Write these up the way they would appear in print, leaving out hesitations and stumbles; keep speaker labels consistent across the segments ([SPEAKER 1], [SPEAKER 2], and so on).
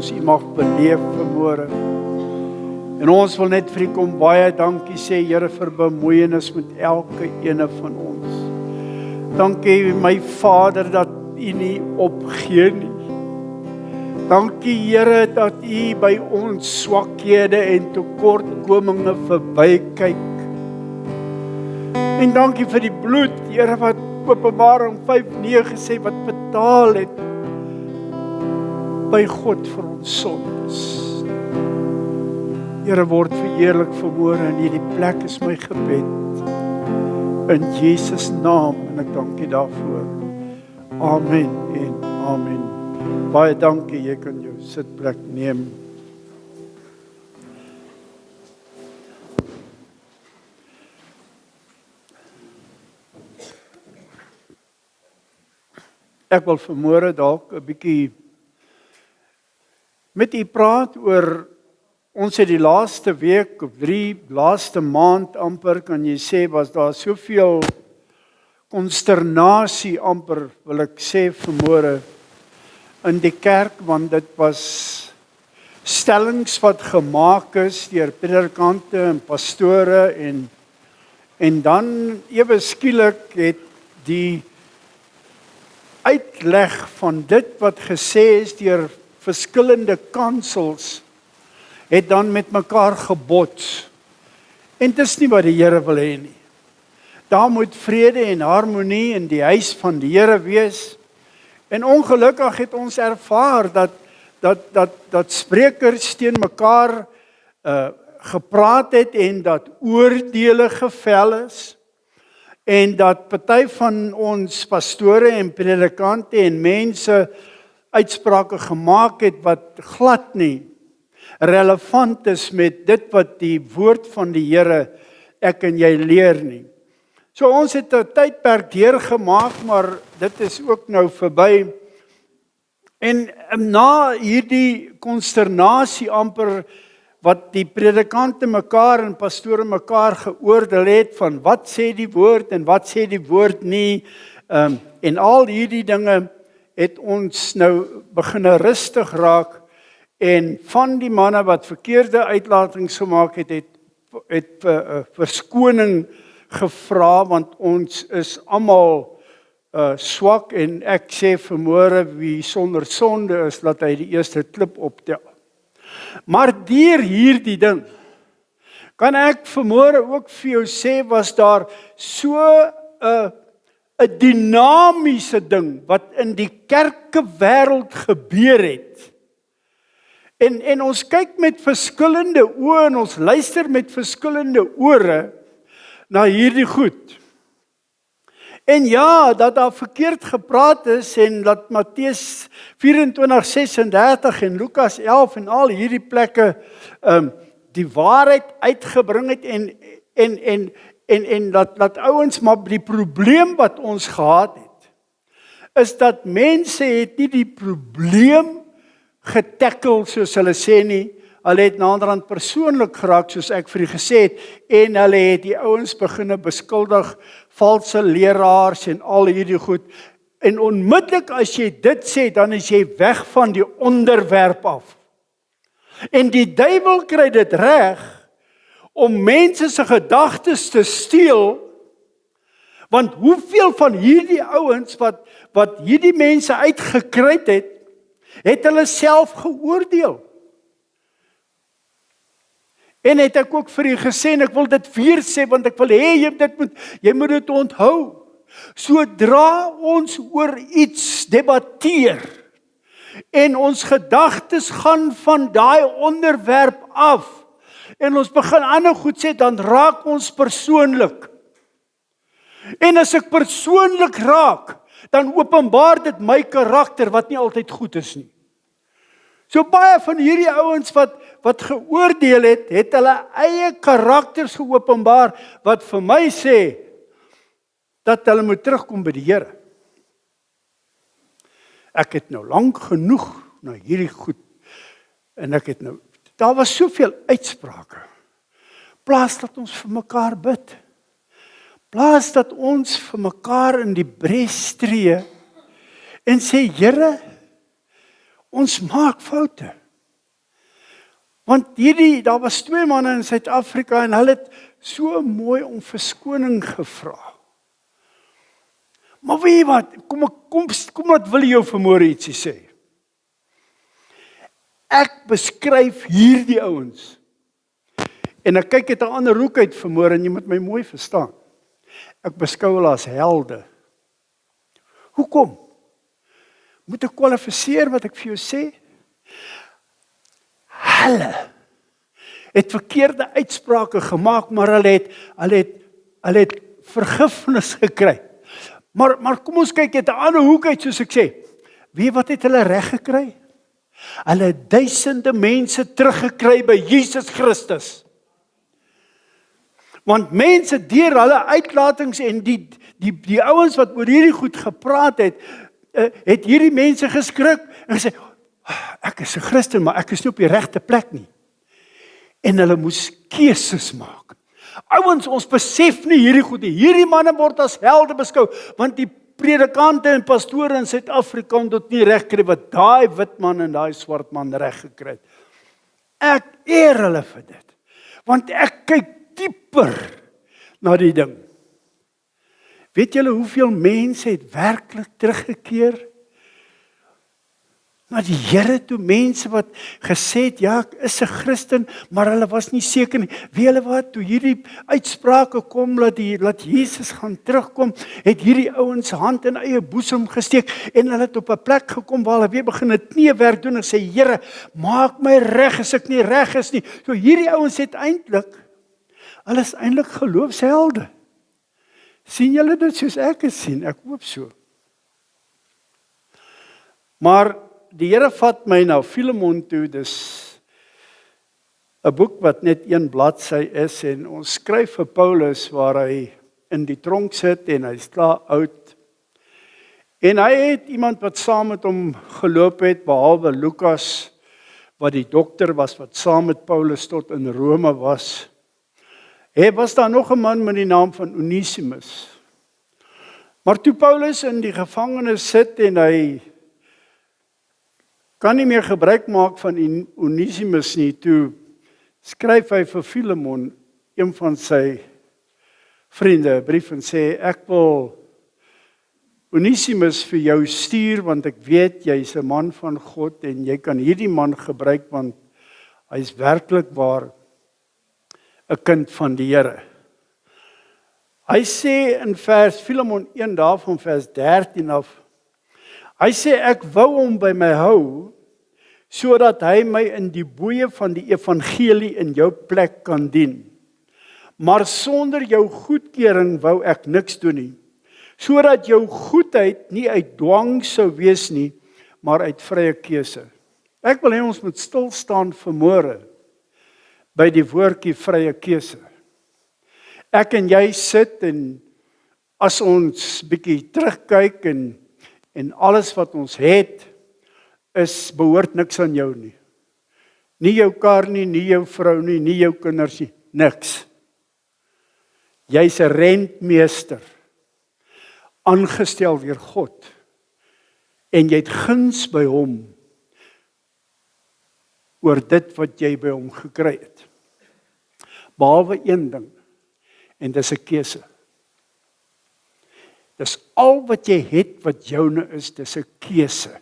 [SPEAKER 1] ons U mag beleef vanmôre. En ons wil net vir U kom baie dankie sê, Here, vir bemoeienis met elke ene van ons. Dankie my Vader dat U nie opgee nie. Dankie Here dat U by ons swakhede en tekortkominge verbykyk. En dankie vir die bloed, Here, wat Openbaring 5:9 sê wat betaal het by God vir ons sondes. Here, word verheerlik vanmôre in hierdie plek is my gebed. In Jesus naam en ek dank U daarvoor. Amen en amen. Baie dankie, jy kan jou sitplek neem. Ek wil vanmôre dalk 'n bietjie met U praat oor, ons het die laaste week of 3, laaste maand amper, kan jy sê, was daar soveel konsternasie amper, wil ek sê vanmôre, in die kerk, want dit was stellings wat gemaak is deur predikante en pastore en dan ewe skielik het die uitleg van dit wat gesê is deur verskillende kansels het dan met mekaar gebots. En dis nie wat die Here wil hê nie. Daar moet vrede en harmonie in die huis van die Here wees. En ongelukkig het ons ervaar dat sprekers teen mekaar gepraat het en dat oordeele gevel is. En dat party van ons pastore en predikante en mense uitsprake gemaak het wat glad nie relevant is met dit wat die woord van die Here ek en jy leer nie. So ons het 'n tydperk deurgemaak, maar dit is ook nou verby. En na hierdie konsternasie amper wat die predikante mekaar en pastore mekaar geoordeel het van wat sê die woord en wat sê die woord nie, en al hierdie dinge het ons nou begin rustig raak. En van die manne wat verkeerde uitlatings gemaak het verskoning gevra, want ons is almal swak en ek sê vanmôre wie sonder sonde is, laat hy die eerste klip optel. Maar deur hierdie ding kan ek vanmôre ook vir jou sê, was daar so 'n dinamiese ding wat in die kerkewêreld gebeur het. En ons kyk met verskillende oë en ons luister met verskillende ore na hierdie goed. En ja, dat daar verkeerd gepraat is en dat Matteus 24:36 en Lukas 11 en al hierdie plekke die waarheid uitgebring het en dat ouens, maar die probleem wat ons gehad het, is dat mense het nie die probleem getackle soos hulle sê nie, hulle het naderhand persoonlik geraak soos ek vir u gesê het, en hulle het die ouens begine beskuldig, valse leraars en al hierdie goed, en onmiddellik as jy dit sê, dan is jy weg van die onderwerp af. En die duiwel kry dit reg om mense se gedagtes te steel, want hoeveel van hierdie ouens wat hierdie mense uitgekry het hulle self geoordeel. En het ek ook vir u gesê, en ek wil dit weer sê, want ek wil hê jy moet dit onthou. Sodra ons oor iets debatteer, en ons gedagtes gaan van daai onderwerp af, en ons begin ander goed sê, dan raak ons persoonlik. En as ek persoonlik raak, dan openbaar dit my karakter wat nie altyd goed is nie. So baie van hierdie ouens wat geoordeel het hulle eie karakters geopenbaar, wat vir my sê, dat hulle moet terugkom by die Here. Ek het nou lank genoeg na hierdie goed, en daar was soveel uitsprake, plaas dat ons vir mekaar bid, plaas dat ons vir mekaar in die bres tree, en sê, Here, ons maak foute, Want daar was 2 manne in Suid-Afrika en hulle het so mooi om verskoning gevra. Maar weet jy wat, kom wat wil jy jou vanmôre ietsie sê? Ek beskryf hierdie ouens. En ek kyk uit 'n ander hoek uit vanmôre en jy moet my mooi verstaan. Ek beskou hulle as helde. Hoekom? Moet ek kwalifiseer wat ek vir jou sê? Hulle het verkeerde uitsprake gemaak, maar hulle het vergifnis gekry. Maar kom ons kyk uit 'n ander hoek uit, soos ek sê. Weet wat het hulle reg gekry? Hulle het duisende mense teruggekry by Jesus Christus. Want mense deur hulle uitlatings en die ouens wat oor hierdie goed gepraat het hierdie mense geskrik en gesê, ek is 'n Christen, maar ek is nie op die regte plek nie. En hulle moes keuses maak. Ouens, ons besef nie hierdie goed nie. Hierdie manne word as helde beskou, want die predikante en pastore in Suid-Afrika het dit nie reg gekry wat daai wit man en daai swart man reg gekry het. Ek eer hulle vir dit, want ek kyk dieper na die ding. Weet julle hoeveel mense het werklik teruggekeer na die Here toe? Mense wat gesê het, ja, ek is 'n Christen, maar hulle was nie seker nie. Weet julle wat, toe hierdie uitsprake kom dat Jesus gaan terugkom, het hierdie ouens hand in eie boesem gesteek en hulle het op 'n plek gekom waar hulle weer begin 'n kniewerk doen en sê, Here, maak my reg as ek nie reg is nie. So hierdie ouens het hulle is eintlik geloofshelde. Sien julle dit soos ek het sien? Ek hoop so. Maar die Here vat my na Filemon toe, dis 'n boek wat net 1 bladsy is en ons skryf vir Paulus waar hy in die tronk sit en hy's klaar oud. En hy het iemand wat saam met hom geloop het, behalwe Lukas, wat die dokter was, wat saam met Paulus tot in Rome was. Was daar nog 'n man met die naam van Onesimus. Maar toe Paulus in die gevangenis sit en hy kan nie meer gebruik maak van Onesimus nie, toe skryf hy vir Filemon, een van sy vriende, 'n brief en sê, ek wil Onesimus vir jou stuur, want ek weet jy's 'n man van God en jy kan hierdie man gebruik, want hy's werklik waar 'n kind van die Here. Hy sê in Filemon 1 daarvan vers 13 af, hy sê ek wou hom by my hou, sodat hy my in die boeye van die evangelie in jou plek kan dien. Maar sonder jou goedkeuring wou ek niks doen nie, sodat jou goedheid nie uit dwang sou wees nie, maar uit vrye keuse. Ek wil hê ons moet stil staan vanmôre by die woordjie vrye keuse. Ek en jy sit en as ons bietjie terugkyk en alles wat ons het, behoort niks aan jou nie. Nie jou kar nie, nie jou vrou nie, nie jou kinders nie, niks. Jy's 'n rentmeester, aangestel deur God, en jy het guns by hom oor dit wat jy by hom gekry het. Behalwe een ding, en dis 'n keuse. Dis al wat jy het wat joune is, dis 'n keuse.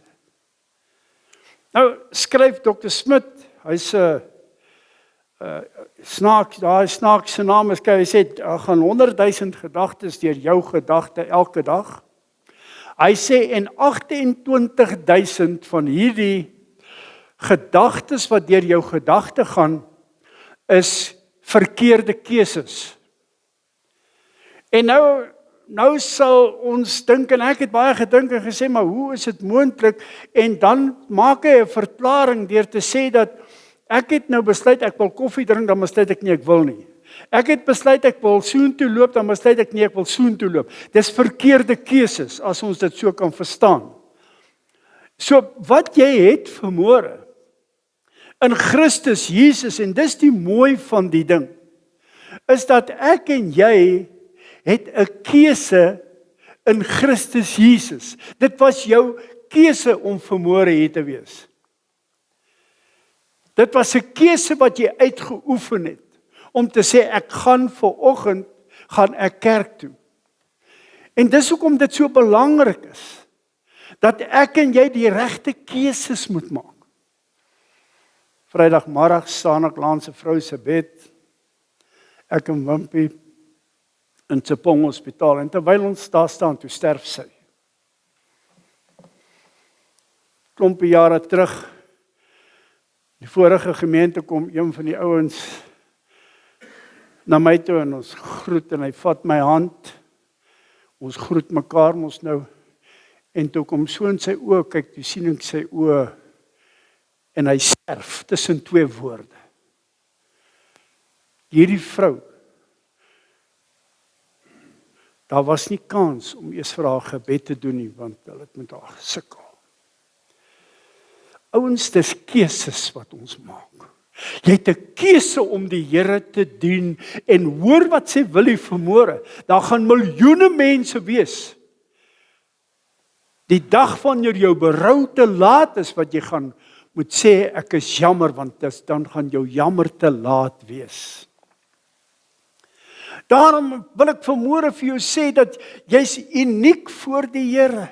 [SPEAKER 1] Nou skryf Dr. Smit, hy's 'n snaakse naam is, hy sê, daar gaan 100,000 gedagtes deur jou gedagte elke dag. Hy sê, en 28,000 van hierdie gedagtes wat deur jou gedagte gaan, is verkeerde keuses. En nou sal ons dink, en ek het baie gedink en gesê, maar hoe is dit moontlik? En dan maak hy 'n verklaring deur te sê dat ek het nou besluit ek wil koffie drink, dan besluit ek nie ek wil nie. Ek het besluit ek wil soontoe loop, dan besluit ek nie ek wil soontoe loop. Dis verkeerde keuses as ons dit so kan verstaan. So wat jy het vanmôre in Christus Jesus, en dis die mooi van die ding, is dat ek en jy het 'n keuse in Christus Jesus. Dit was jou keuse om vanmôre hier te wees. Dit was 'n keuse wat jy uitgeoefen het, om te sê, ek gaan vanoggend, gaan ek kerk toe. En dis hoekom dit so belangrik is, dat ek en jy die regte keuses moet maak. Vrydagmiddag staan ek langs 'n vrou se bed, ek en Wimpie, in Tshepong Hospitaal, en terwyl ons daar staan, toe sterf sy. Klompie jare terug, die vorige gemeente kom een van die ouens na my toe en ons groet en hy vat my hand. Ons groet mekaar mos nou. En toe kom so in sy oë, kyk, toe sien ek sy oë en hy sterf tussen twee woorde. Hierdie vrou, daar was nie kans om eers vir haar gebed te doen nie, want hulle het met haar gesukkel. Ouens, dis keuses wat ons maak. Jy het 'n keuse om die Here te dien en hoor wat sê Willie vanmôre. Daar gaan miljoene mense wees. Die dag wanneer jou berou te laat is, wat jy gaan moet sê, ek is jammer, want dan gaan jou jammer te laat wees. Daarom wil ek vanmôre vir jou sê dat jy's uniek voor die Here.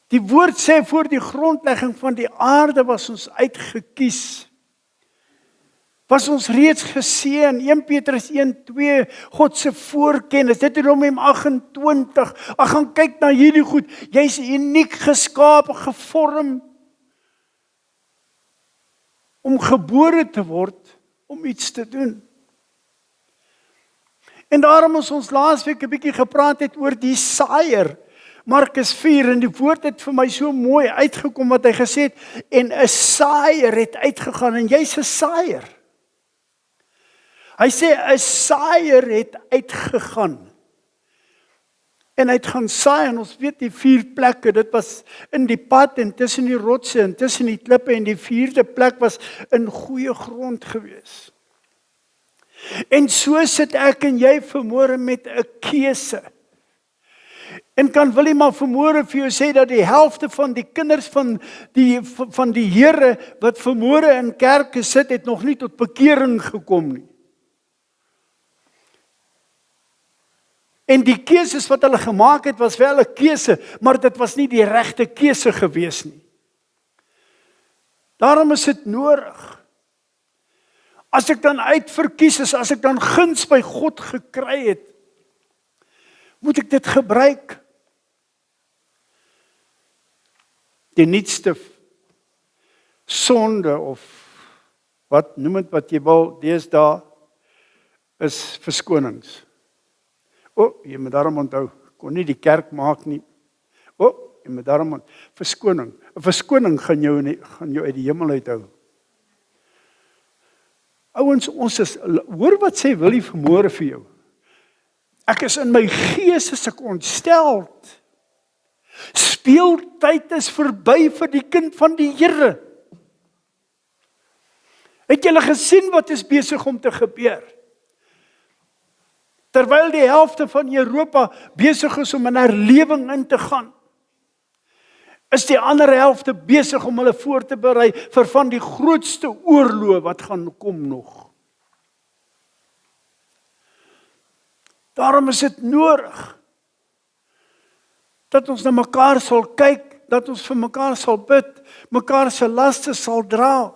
[SPEAKER 1] Die woord sê, voor die grondlegging van die aarde was ons uitgekies. Was ons reeds geseën, 1 Petrus 1:2, God se voorkennis, Deuteronomium 28, ek gaan kyk na hierdie goed, jy's uniek geskape, gevorm, om gebore te word, om iets te doen. En daarom ons laasweek 'n bietjie gepraat het oor die saaier, Markus 4, en die woord het vir my so mooi uitgekom wat hy gesê het, en 'n saaier het uitgegaan, en jy's 'n saaier. Hy sê 'n saaier het uitgegaan. En hy het gaan saai, en ons weet die 4 plekke, dit was in die pad, en tussen die rotse, en tussen die klippe, en die 4de plek was in goeie grond gewees. En so sit ek en jy vanmôre met 'n keuse. En kan Willie maar vanmôre vir jou sê dat die helfte van die kinders van die Here wat vanmôre in kerke sit, het nog nie tot bekering gekom nie. En die keuses wat hulle gemaak het, was wel 'n keuse, maar dit was nie die regte keuse gewees nie. Daarom is dit nodig. As ek dan uitverkies is, as ek dan guns by God gekry het, moet ek dit gebruik. Die nuutste sonde, of wat noem dit wat jy wil, deesdae, is verskonings. Jy moet daarom onthou, kon nie die kerk maak nie. Jy moet daarom onthou, verskoning. 'n Verskoning gaan jou uit die hemel uithou. Ouens, hoor wat sê Willie vanmôre vir jou. Ek is in my gees as ek ontsteld. Speeltyd is verby vir die kind van die Here. Het julle gesien wat is besig om te gebeur? Terwyl die helfte van Europa besig is om in herlewing in te gaan, is die ander helfte besig om hulle voor te berei vir van die grootste oorlog wat gaan kom nog. Daarom is dit nodig dat ons na mekaar sal kyk, dat ons vir mekaar sal bid, mekaar se laste sal dra.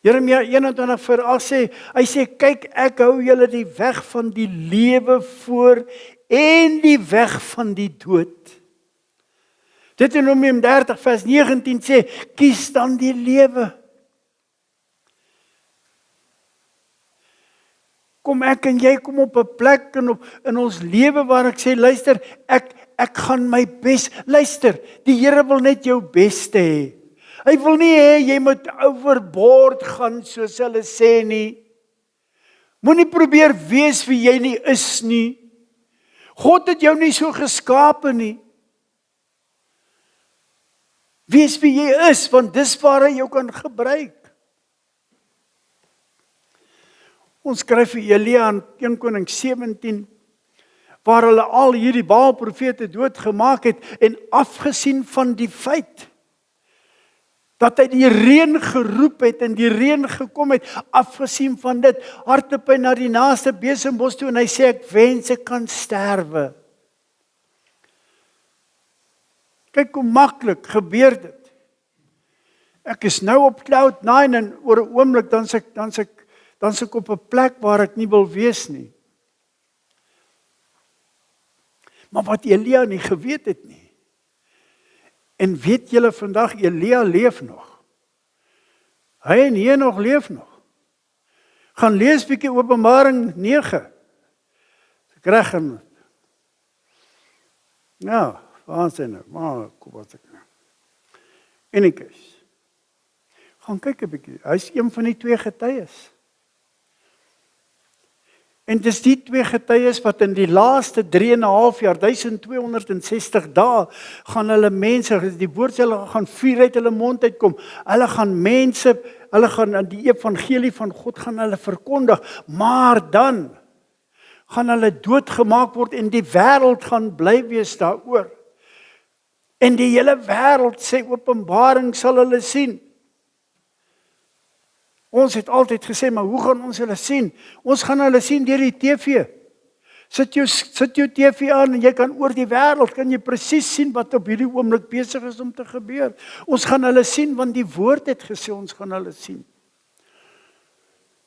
[SPEAKER 1] Jeremia 21:8 sê, hy sê, kyk, ek hou julle die weg van die lewe voor en die weg van die dood. Deuteronomium 30:19 sê, kies dan die lewe. Kom ek en jy kom op 'n plek in ons lewe waar ek sê, luister, ek gaan my bes. Luister, die Here wil net jou beste hê. Hy wil nie hê jy moet overboord gaan soos hulle sê nie. Moenie probeer wees wie jy nie is nie. God het jou nie so geskape nie. Wees wie jy is, want dis waar hy jou kan gebruik. Ons skryf vir Elia in 1 Konings 17, waar hulle al hierdie Baal profete doodgemaak het, en afgesien van die feit Dat hy die reën geroep het en die reën gekom het, afgesien van dit, hardloop hy na die naaste besembos toe en hy sê, ek wens ek kan sterwe. Kyk hoe maklik gebeur dit. Ek is nou op cloud 9 en oor 'n oomblik dan is ek op 'n plek waar ek nie wil wees nie. Maar wat Elia nie geweet het nie. En weet julle vandag, Elia leef nog. Hy en Henog leef nog. Gaan lees bietjie Openbaring 9. Ek reg en ja, waar is hy nou? Maar kom wat ek nou. Anyways. Gaan kyk 'n bietjie. Hy's een van die 2 getuies. En dis die 2 getuies wat in die laaste 3,5 jaar, 1260 dae, gaan hulle mense, die woord hulle gaan vuur uit hulle mond uitkom. Hulle gaan die evangelie van God gaan hulle verkondig, maar dan gaan hulle doodgemaak word en die wêreld gaan bly wees daaroor. En die hele wêreld sê Openbaring sal hulle sien. Ons het altyd gesê, maar hoe gaan ons hulle sien? Ons gaan hulle sien deur die TV. Sit jou TV aan en jy kan oor die wêreld, kan jy presies sien wat op hierdie oomblik besig is om te gebeur. Ons gaan hulle sien, want die woord het gesê, ons gaan hulle sien.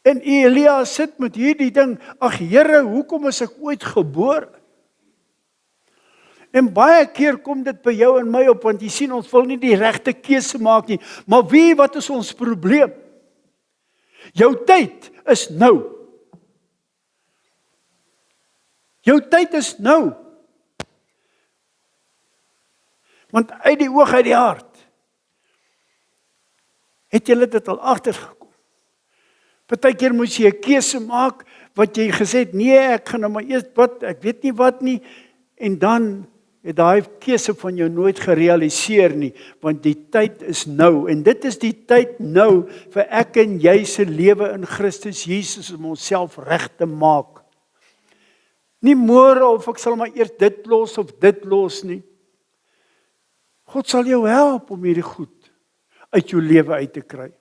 [SPEAKER 1] En Elia sit met hierdie ding, ag Here, hoekom is ek ooit gebore? En baie keer kom dit by jou en my op, want jy sien, ons wil nie die regte keuse maak nie. Maar wat is ons probleem? Jou tyd is nou. Jou tyd is nou. Want uit die oog uit die hart het jy dit al agtergekom. Partykeer moes jy 'n keuse maak wat jy gesê het, nee, ek gaan nou maar eers wat, ek weet nie wat nie, en dan het daai keuse van jou nooit gerealiseer nie, want die tyd is nou, en dit is die tyd nou vir ek en jy se lewe in Christus Jesus om onsself reg te maak. Nie môre of ek sal maar eers dit los of dit los nie. God sal jou help om hierdie goed uit jou lewe uit te kry.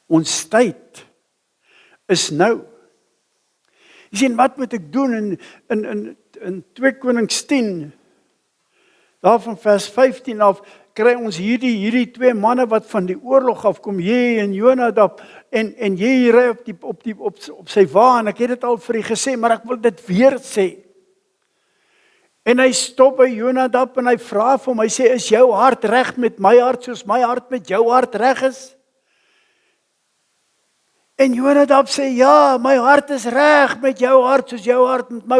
[SPEAKER 1] Ons tyd is nou. Jy sien, wat moet ek doen in 2 Konings 10, daarvan vers 15 af, kry ons hierdie 2 manne wat van die oorlog afkom, Jehu en Jonadab, en Jehu ry op sy wa, en ek het dit al vir u gesê, maar ek wil dit weer sê. En hy stop by Jonadab en hy vra vir hom, hy sê, is jou hart reg met my hart, soos my hart met jou hart reg is? En Jonadab sê, ja, my hart is reg met jou hart, soos jou hart met my,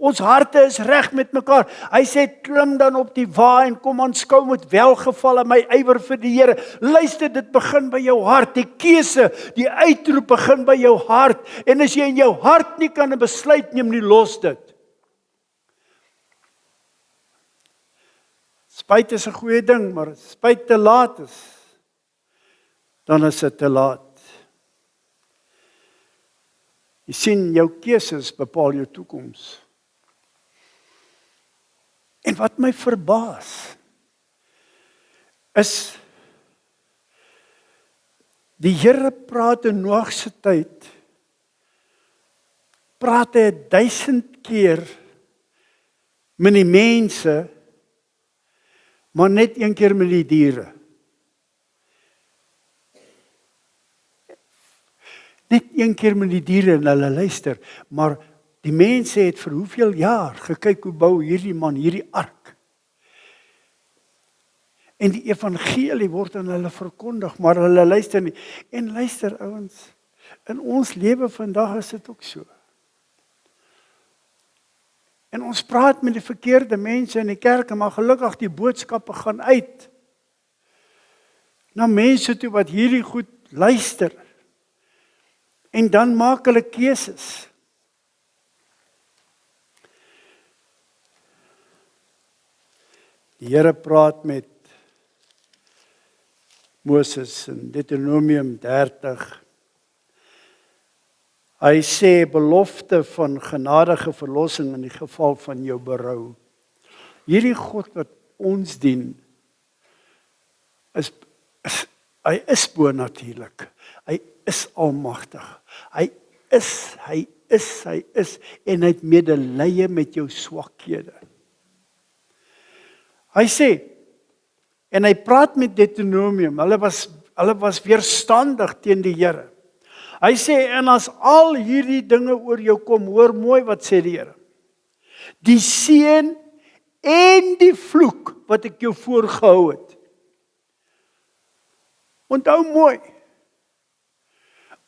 [SPEAKER 1] ons harte is reg met mekaar. Hy sê, klim dan op die wa en kom aanskou met welgevalle my ywer vir die Here. Luister, dit begin by jou hart, die keuse, die uitroep begin by jou hart, en as jy in jou hart nie kan 'n besluit neem nie, los dit. Spyt is 'n goeie ding, maar as spyt te laat is, dan is dit te laat. Jy sien, jou keuses bepaal jou toekoms. En wat my verbaas, is, die Here praat in Noag se tyd, praat hy 1000 keer met die mense, maar net 1 keer met die diere. Net 1 keer met die diere en hulle luister, maar die mense het vir hoeveel jaar gekyk hoe bou hierdie man hierdie ark. En die evangelie word aan hulle verkondig, maar hulle luister nie. En luister ouens, in ons lewe vandag is dit ook so. En ons praat met die verkeerde mense in die kerke, maar gelukkig die boodskappe gaan uit na mense toe wat hierdie goed luister. En dan maak hulle keuses. Die Here praat met Moses in Deuteronomium 30. Hy sê belofte van genadige verlossing in die geval van jou berou. Hierdie God wat ons dien, Hy is bonatuurlik. Hy is almagtig. Hy is en hy het medelee met jou swakhede. Hy sê, en hy praat met Deuteronomium, hulle was weerstandig teen die Here. Hy sê, en as al hierdie dinge oor jou kom, hoor mooi wat sê die Here. Die seën en die vloek wat ek jou voorgehou het. Onthou mooi.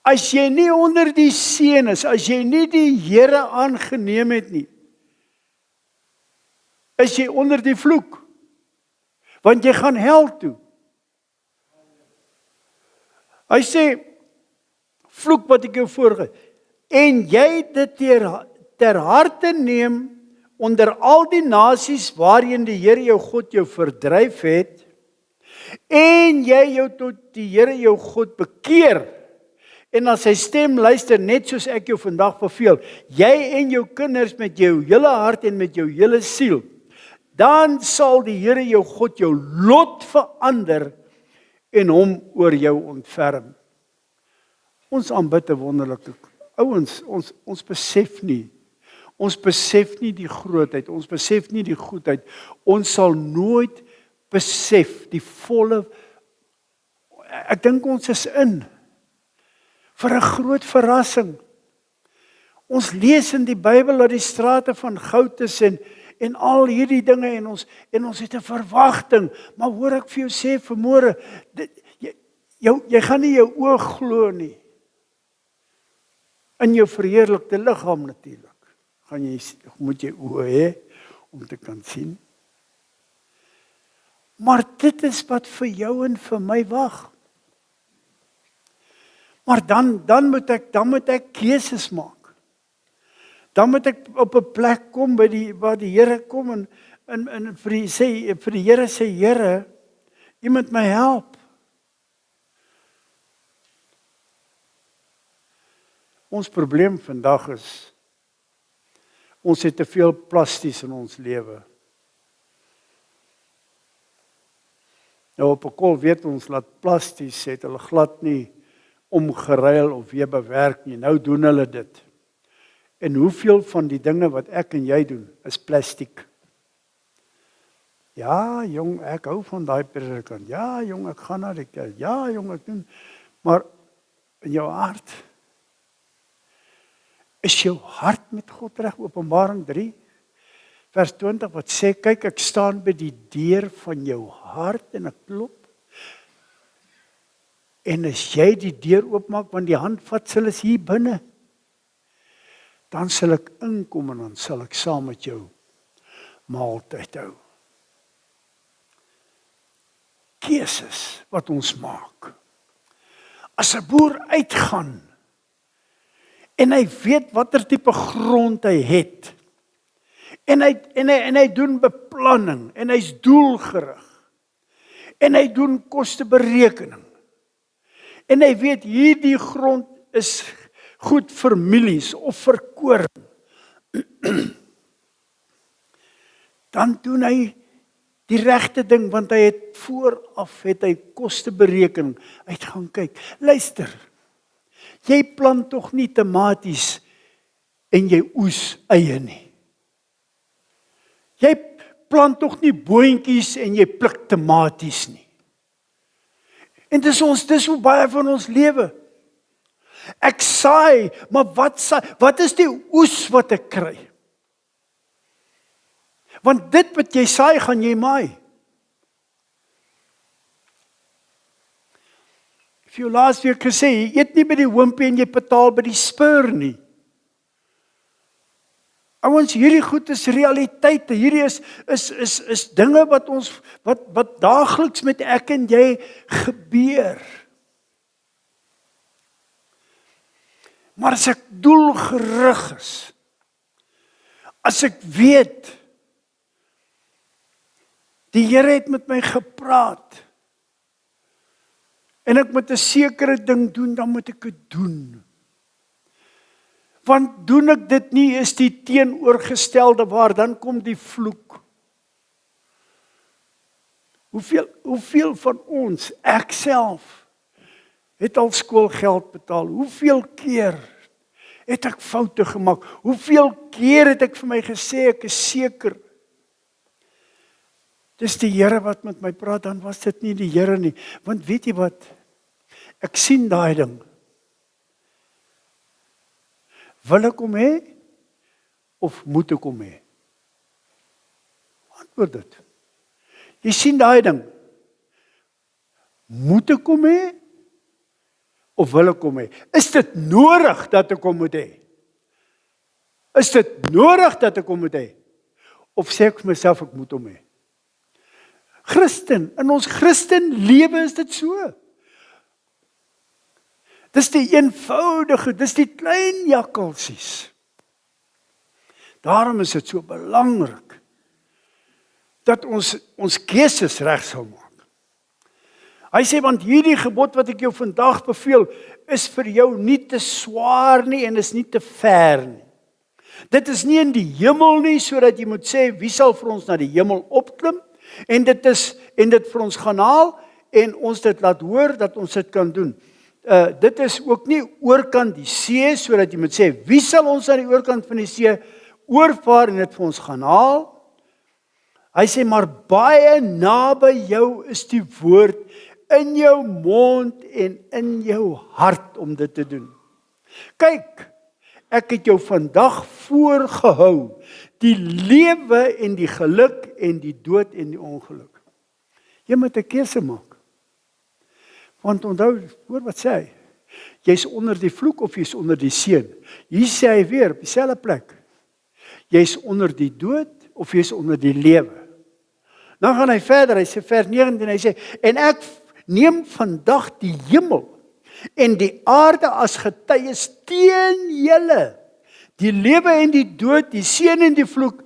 [SPEAKER 1] As jy nie onder die seën is, as jy nie die Here aangeneem het nie, is jy onder die vloek. Want jy gaan hel toe. Hy sê, vloek wat ek jou voorgehou, en jy dit ter harte neem onder al die nasies waarheen die Here jou God jou verdryf het, en jy jou tot die Here jou God bekeer, en as sy stem luister, net soos ek jou vandag beveel, jy en jou kinders met jou hele hart en met jou hele siel, dan sal die Here jou God jou lot verander en hom oor jou ontferm. Ons aanbid 'n wonderlike ouens, ons besef nie. Ons besef nie die grootheid, ons besef nie die goedheid. Ons sal nooit besef die volle. Ek dink ons is in vir 'n groot verrassing. Ons lees in die Bybel dat die strate van goud is en al hierdie dinge en ons het 'n verwagting, maar hoor ek vir jou sê vanmôre, jy gaan nie jou oë glo nie. In jou verheerlikte liggaam natuurlik. Moet jy oë hê om te kan sien. Maar dit is wat vir jou en vir my wag. Maar dan moet ek keuses maak. Dan moet ek op 'n plek kom waar die Here kom en vir die Here sê, Here, U moet my help. Ons probleem vandag is, ons het te veel plasties in ons lewe. Nou op 'n kol weet ons dat plasties het hulle glad nie omgeruil of weer bewerk nie. Nou doen hulle dit. En hoeveel van die dinge wat ek en jy doen, is plastiek? Ja, jong, ek hou van daai predikant. Ja, jong, ek gaan na die kerk. Ja, jong, ek doen. Maar in jou hart, is jou hart met God reg? Openbaring 3, vers 20, wat sê, kyk, ek staan by die deur van jou hart en ek klop. En as jy die deur oopmaak, want die handvatsel is hier binne, dan sal ek inkom en dan sal ek saam met jou maaltyd hou. Keuses wat ons maak. As 'n boer uitgaan en hy weet watter tipe grond hy het, en hy doen beplanning en hy's doelgerig en hy doen kosteberekening en hy weet hierdie grond is goed vir mielies of vir koring, dan doen hy die regte ding, want hy het vooraf kosteberekening. Hy het gaan kyk, luister, jy plant tog nie tomaties en jy oes eie nie. Jy plant tog nie boontjies en jy pluk tomaties nie. En dis hoe baie van ons lewe. Ek saai, maar wat is die oes wat ek kry? Want dit wat jy saai, gaan jy maai. Ek het jou laasweek gesê, jy eet nie by die hompie en jy betaal by die spur nie. Ouens, hierdie goed is realiteite. Hierdie is dinge wat daagliks met ek en jy gebeur. Maar as ek doelgerig is, as ek weet, die Here het met my gepraat, en ek moet 'n sekere ding doen, dan moet ek dit doen. Want doen ek dit nie, is die teenoorgestelde waar, dan kom die vloek. Hoeveel van ons, ek self, het al skoolgeld betaal? Hoeveel keer het ek foute gemaak? Hoeveel keer het ek vir my gesê, ek is seker? Dis die Here wat met my praat, dan was dit nie die Here nie. Want weet jy wat? Ek sien daai ding. Wil ek hom hê? Of moet ek hom hê? Antwoord dit. Jy sien daai ding. Moet ek hom hê? Of wil ek hom hê? Is dit nodig dat ek hom moet hê? Is dit nodig dat ek hom moet hê? Of sê ek vir myself ek moet hom hê? Christen, in ons Christen lewe is dit so. Dis die eenvoudige, dis die klein jakkalsies. Daarom is dit so belangrik dat ons keuses reg sal maak. Hy sê, want hierdie gebod wat ek jou vandag beveel, is vir jou nie te swaar nie en is nie te ver nie. Dit is nie in die hemel nie, sodat jy moet sê, wie sal vir ons na die hemel opklim? En dit vir ons gaan haal, en ons dit laat hoor, dat ons dit kan doen. Dit is ook nie oorkant die see, sodat jy moet sê, wie sal ons aan die oorkant van die see oorvaar en dit vir ons gaan haal? Hy sê, maar baie naby jou is die woord, in jou mond en in jou hart om dit te doen. Kyk, ek het jou vandag voorgehou, die lewe en die geluk en die dood en die ongeluk. Jy moet 'n keuse maak. Want onthou, hoor wat sê hy? Jy's onder die vloek of jy's onder die seën. Hier sê hy weer op dieselfde plek. Jy's onder die dood of jy's onder die lewe. Dan gaan hy verder, hy sê vers 19, hy sê, en ek neem vandag die hemel en die aarde as getuies teen julle. Die lewe en die dood, die seën en die vloek,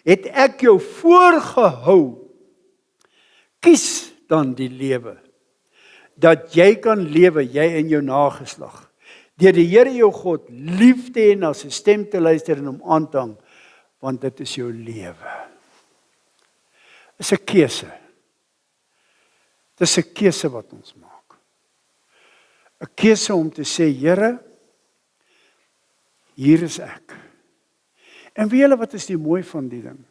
[SPEAKER 1] het ek jou voorgehou. Kies dan die lewe, dat jy kan lewe, jy en jou nageslag, deur die Here jou God lief te hê en na sy stem te luister en hom aan te hang, want dit is jou lewe. Dis 'n keuse. Dis 'n keuse wat ons maak. 'n Keuse om te sê, Here, hier is ek. En weet julle wat is die mooi van die ding?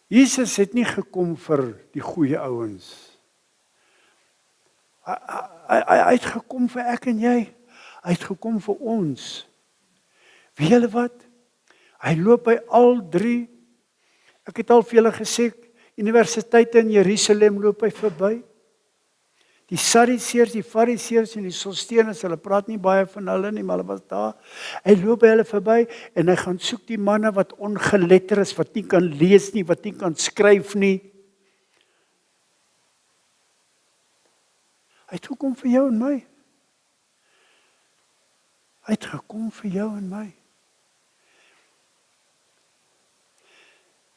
[SPEAKER 1] Jesus het nie gekom vir die goeie ouens. Hy het gekom vir ek en jy. Hy het gekom vir ons. Weet julle wat? Hy loop by al drie. Ek het al vir julle gesê, universiteite in Jerusalem loop hy verby. Die Sadduseërs, die Fariseërs en die Sostenes, hulle praat nie baie van hulle nie, maar hulle was daar. Hy loop by hulle verby en hy gaan soek die manne wat ongeletterd is, wat nie kan lees nie, wat nie kan skryf nie. Hy het gekom vir jou en my. Hy het gekom vir jou en my.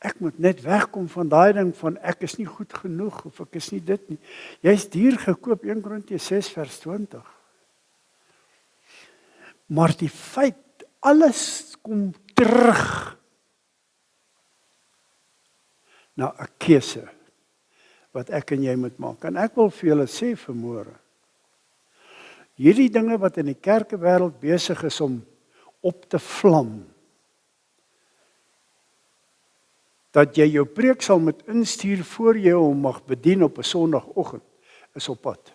[SPEAKER 1] Ek moet net wegkom van daai ding van ek is nie goed genoeg of ek is nie dit nie. Jy's duur gekoop, 1 Korintiërs 6 vers 20. Maar die feit, alles kom terug na 'n keuse wat ek en jy moet maak. En ek wil vir julle sê vanmôre, hierdie dinge wat in die kerkewêreld besig is om op te vlam, dat jy jou preek sal moet instuur voor jy hom mag bedien op 'n Sondagoggend, is op pad.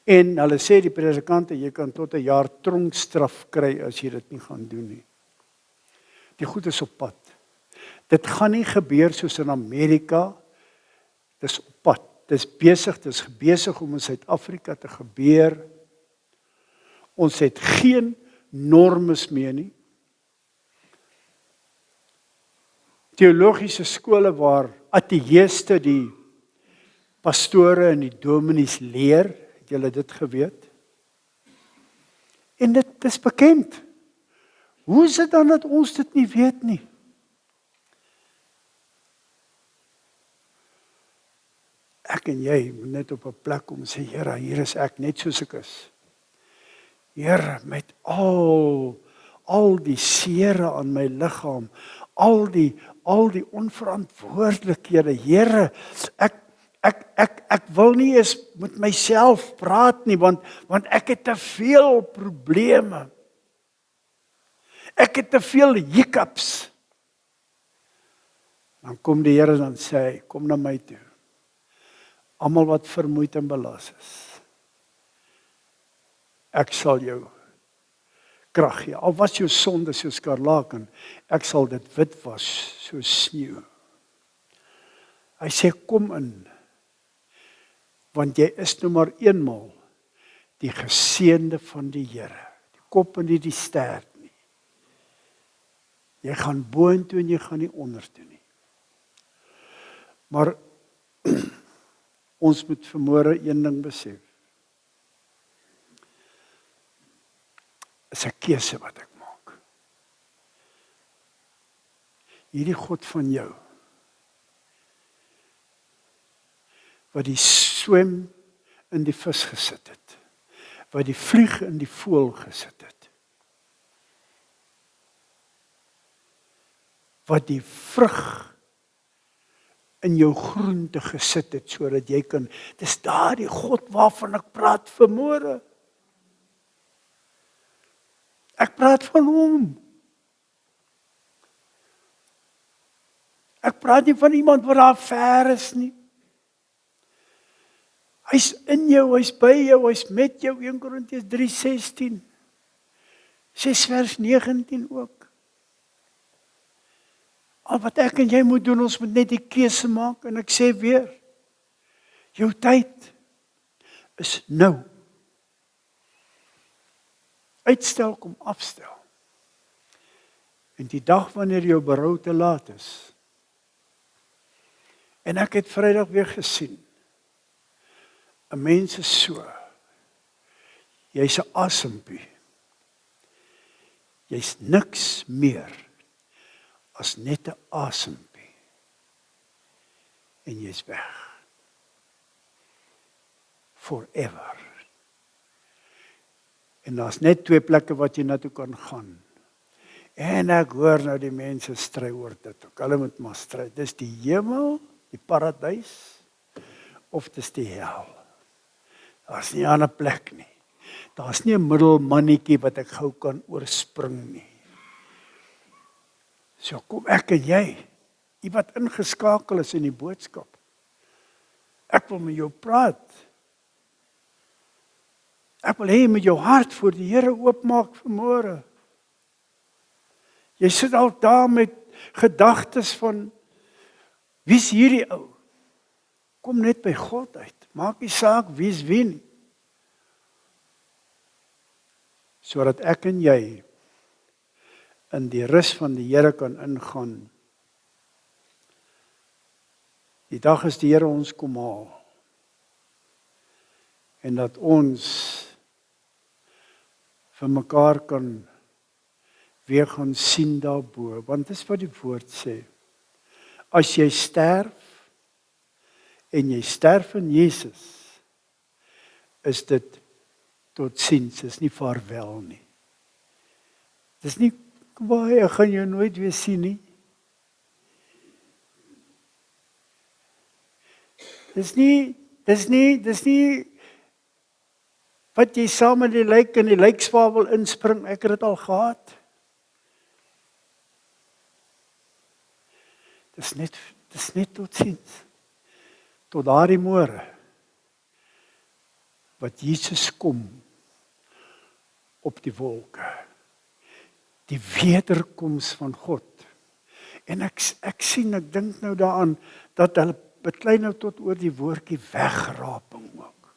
[SPEAKER 1] En hulle sê die predikante, jy kan tot 'n jaar tronkstraf kry as jy dit nie gaan doen nie. Die goed is op pad. Dit gaan nie gebeur soos in Amerika. Dis op pad. Dis besig om in Suid-Afrika te gebeur. Ons het geen normes meer nie. Teologiese skole waar ateïste die pastore en die dominees leer, het julle dit geweet? En dit is bekend. Hoe is dit dan dat ons dit nie weet nie? Ek en jy moet net op 'n plek kom en sê, Here, hier is ek net soos ek is. Here, met al die seere aan my liggaam, al die onverantwoordelikhede. Here, ek wil nie eens met myself praat nie, want ek het te veel probleme. Ek het te veel hiccups. Dan kom die Here dan sê hy, kom na my toe. Almal wat vermoeid en belas is. Ek sal jou krag gee. Al was jou sonde soos skarlaken, ek sal dit wit was soos sneeu. Hy sê kom in, want jy is nou maar eenmal die geseënde van die Here. Die kop en nie die stert nie. Jy gaan boontoe en jy gaan nie ondertoe nie. Maar ons moet vanmôre een ding besef. Is 'n keuse wat ek maak. Hierdie God van jou, wat die swem in die vis gesit het, wat die vlieg in die voël gesit het, wat die vrug in jou groente gesit het, sodat jy kan, dis daardie God waarvan ek praat vanmôre. Ek praat van hom. Ek praat nie van iemand wat daar ver is nie. Hy's in jou, hy's by jou, hy's met jou, 1 Korintiërs 3:16. 6 vers 19 ook. Al wat ek en jy moet doen, ons moet net die keuse maak, en ek sê weer, jou tyd is nou. Uitstel kom afstel. En die dag wanneer jou berou te laat is. En ek het Vrydag weer gesien. 'n Mens is so. Jy's 'n asempie. Jy's niks meer as net 'n asempie. En jy's weg. Forever. En daar's net 2 plekke wat jy na toe kan gaan. En ek hoor nou die mense stry oor dit. Hulle moet maar stry. Dis die hemel, die paradys, of dis die hel. Daar's nie 'n ander plek nie. Daar's nie 'n middelmannetjie wat ek gou kan oorspring nie. So kom ek en jy wat ingeskakel is in die boodskap. Ek wil met jou praat. Ek wil hê jy moet jou hart voor die Here oopmaak vanmôre. Jy sit al daar met gedagtes van, wie's hierdie ou? Kom net by God uit. Maak nie saak wie's wie nie. Sodat ek en jy in die rus van die Here kan ingaan. Die dag is die Here ons kom haal. En dat ons vir mekaar kan weer gaan sien daarbo, want dis wat die woord sê. As jy sterf en jy sterf in Jesus, is dit totsiens, is nie vaarwel nie. Dis nie baie, ek gaan jou nooit weer sien nie. Dis nie wat jy saam met die lijk in die lijksvaar wil inspring, ek het dit al gehad. Dis net totsiens. Tot daardie môre wat Jesus kom op die wolke. Die wederkoms van God. En ek sien, ek dink nou daaraan dat hulle beklei nou tot oor die woordjie wegraping ook.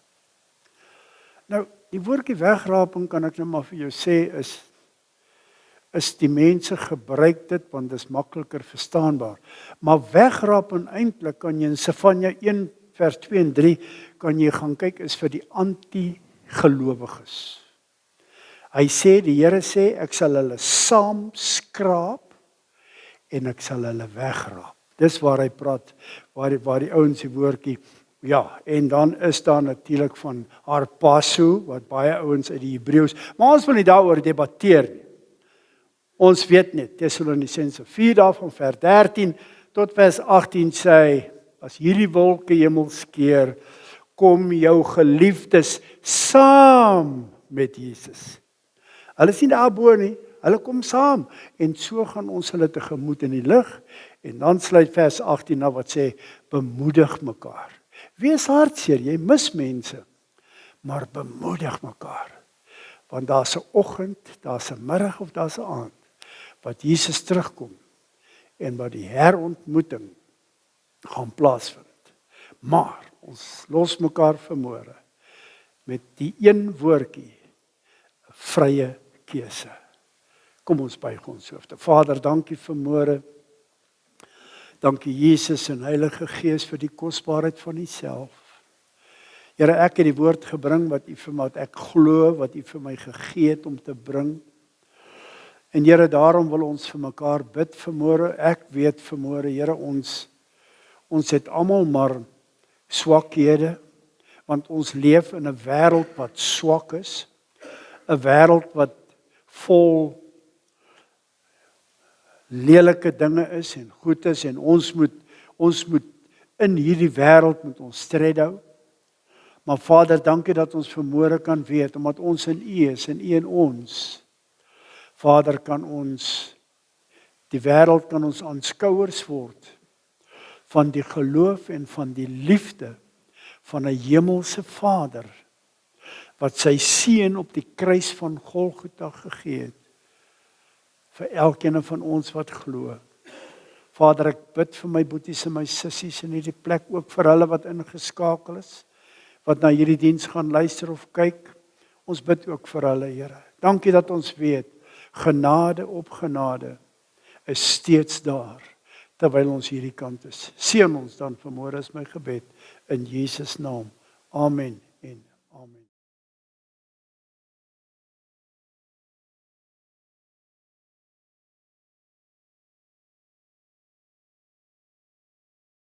[SPEAKER 1] Nou, die woordjie wegraping kan ek nou maar vir jou sê is die mense gebruik dit, want dit is makliker verstaanbaar. Maar wegraping eintlik kan jy in Sefanja 1 vers 2 en 3 kan jy gaan kyk, is vir die anti-gelowiges. Hy sê, die Here sê, ek sal hulle saam skraap en ek sal hulle wegraap. Dis waar hy praat, waar die ouens die woordjie, ja, en dan is daar natuurlik van harpazo, wat baie ouens uit die Hebreëus, maar ons wil nie daaroor debatteer nie. Ons weet net, Tessalonisense 4 daarvan vers 13 tot vers 18 sê hy, as hierdie wolke hemel skeer, kom jou geliefdes saam met Jesus. Hulle is nie daarbo nie, hulle kom saam en so gaan ons hulle tegemoet in die lig. En dan sluit vers 18 na wat sê, bemoedig mekaar. Wees hartseer, jy mis mense, maar bemoedig mekaar. Want daar's 'n oggend, daar's 'n middag of daar's 'n aand wat Jesus terugkom en wat die herontmoeting gaan plaasvind. Maar ons los mekaar vanmôre met die een woordjie, 'n vrye keuse. Kom ons buig ons hoofde. Vader, dankie vanmôre. Dankie Jesus en Heilige Gees vir die kosbaarheid van U self. Here, ek het die woord gebring wat U vir my, wat ek glo, wat U vir my gegee het om te bring. En Here, daarom wil ons vir mekaar bid vanmôre. Ek weet vanmôre, Here, ons het almal maar swakhede, want ons leef in 'n wêreld wat swak is, 'n wêreld wat vol lelike dinge is en goed is en ons moet in hierdie wêreld met ons stred hou. Maar Vader, dankie dat ons vanmôre kan weet, omdat ons in U is en U in ons. Vader, kan ons, die wêreld kan ons aanskouers word van die geloof en van die liefde van 'n hemelse Vader, wat sy seun op die kruis van Golgotha gegee het, vir elkeen van ons wat glo. Vader, ek bid vir my boeties en my sissies in hierdie plek, ook vir hulle wat ingeskakel is, wat na hierdie diens gaan luister of kyk. Ons bid ook vir hulle, Here. Dankie dat ons weet, genade op genade is steeds daar, terwyl ons hierdie kant is. Seën ons dan vanmôre is my gebed, in Jesus naam. Amen en amen.